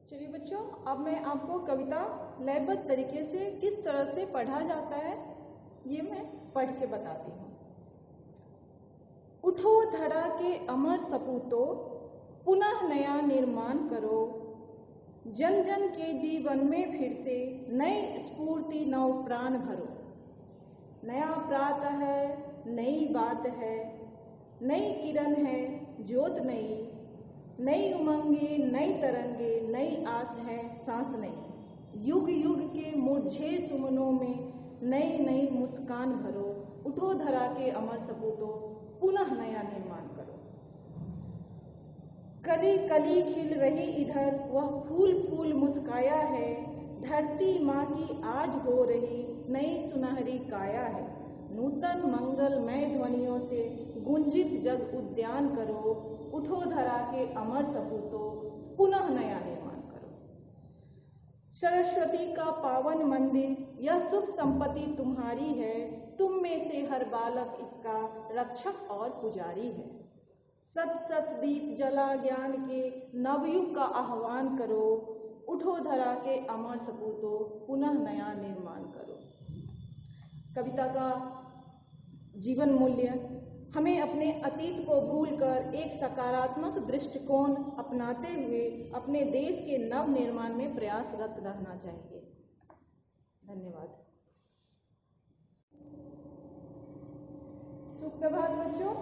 चलिए बच्चों, अब मैं आपको कविता लयबद्ध तरीके से किस तरह से पढ़ा जाता है ये मैं पढ़ के बताती हूँ। उठो धरा के अमर सपूतों, पुनः नया निर्माण करो। जन जन के जीवन में फिर से नई स्फूर्ति नव प्राण भरो। नया प्रातः है, नई बात है, नई किरण है, ज्योत नई, नई उमंगे, नई तरंगे, नई आस है, सांस नई। युग युग के मुरझे सुमनों में नई नई मुस्कान भरो। उठो धरा के अमर सपूतों, पुनः नया निर्माण करो। कली कली खिल रही इधर, वह फूल फूल मुस्काया है। धरती माँ की आज हो रही नई सुनहरी काया है। नूतन मंगलमय ध्वनियों से गुंजित जग उद्यान करो। उठो धरा के अमर सपूतों, पुनः नया निर्माण करो। सरस्वती का पावन मंदिर, यह सुख संपत्ति तुम्हारी है। तुम में से हर बालक इसका रक्षक और पुजारी है। सत सत दीप जला ज्ञान के नवयुग का आह्वान करो। उठो धरा के अमर सपूतों, पुनः नया निर्माण करो। कविता का जीवन मूल्य: हमें अपने अतीत को भूलकर एक सकारात्मक दृष्टिकोण अपनाते हुए अपने देश के नव निर्माण में प्रयासरत रहना चाहिए। धन्यवाद। सुप्रभात बच्चों,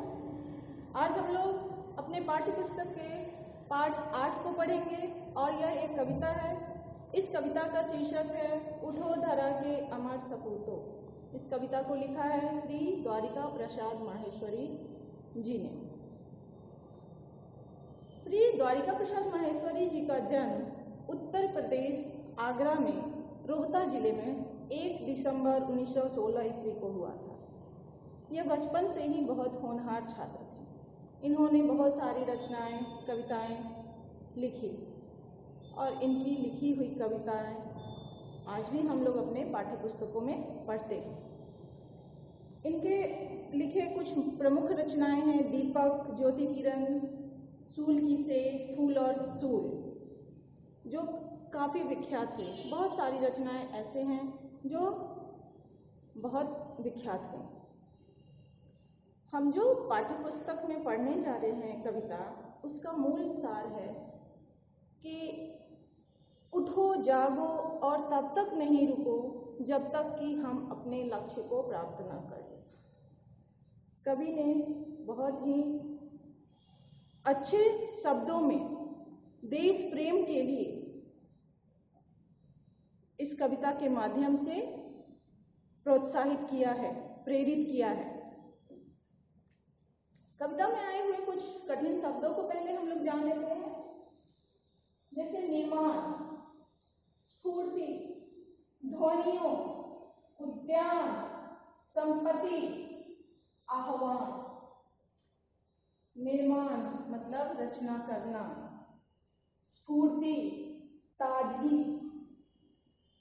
आज हम लोग अपने पाठ्य पुस्तक के पाठ 8 को पढ़ेंगे और यह एक कविता है। इस कविता का शीर्षक है उठो धरा के अमर सपूतों। इस कविता को लिखा है श्री द्वारिका प्रसाद माहेश्वरी जी ने। श्री द्वारिका प्रसाद माहेश्वरी जी का जन्म उत्तर प्रदेश आगरा में रोहता जिले में 1 दिसंबर 1916 ईस्वी को हुआ था। यह बचपन से ही बहुत होनहार छात्र थे। इन्होंने बहुत सारी रचनाएं, कविताएं लिखी और इनकी लिखी हुई कविताएं आज भी हम लोग अपने पाठ्य पुस्तकों में पढ़ते हैं। इनके लिखे कुछ प्रमुख रचनाएं हैं दीपक, ज्योति किरण, सूल की सेज, फूल और सूल, जो काफ़ी विख्यात हुई। बहुत सारी रचनाएं ऐसे हैं जो बहुत विख्यात हैं। हम जो पाठ्य पुस्तक में पढ़ने जा रहे हैं कविता, उसका मूल सार है कि उठो जागो और तब तक नहीं रुको जब तक कि हम अपने लक्ष्य को प्राप्त न कर लें। कवि ने बहुत ही अच्छे शब्दों में देश प्रेम के लिए इस कविता के माध्यम से प्रोत्साहित किया है, प्रेरित किया है। कविता में आए हुए कुछ कठिन शब्दों को पहले हम लोग जान लेते हैं, जैसे निर्माण, स्फूर्ति, ध्वनियों, उद्यान, संपत्ति, आह्वान। निर्माण मतलब रचना करना, स्फूर्ति ताजगी,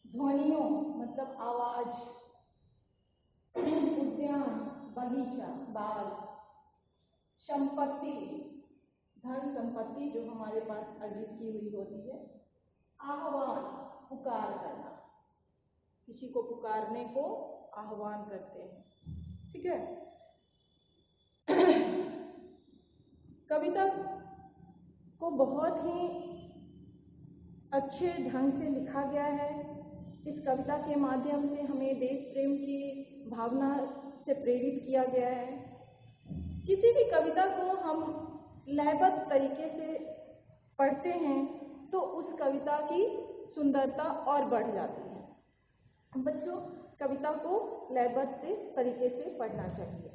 ध्वनियों मतलब आवाज, उद्यान बगीचा, बाग, संपत्ति धन संपत्ति जो हमारे पास अर्जित की हुई होती है, आह्वान पुकार करना, किसी को पुकारने को आह्वान करते हैं। ठीक है। कविता को बहुत ही अच्छे ढंग से लिखा गया है। इस कविता के माध्यम से हमें देश प्रेम की भावना से प्रेरित किया गया है। किसी भी कविता को हम लयबद्ध तरीके से पढ़ते हैं तो उस कविता की सुंदरता और बढ़ जाती है। बच्चों, कविता को लयबद्ध तरीके से पढ़ना चाहिए।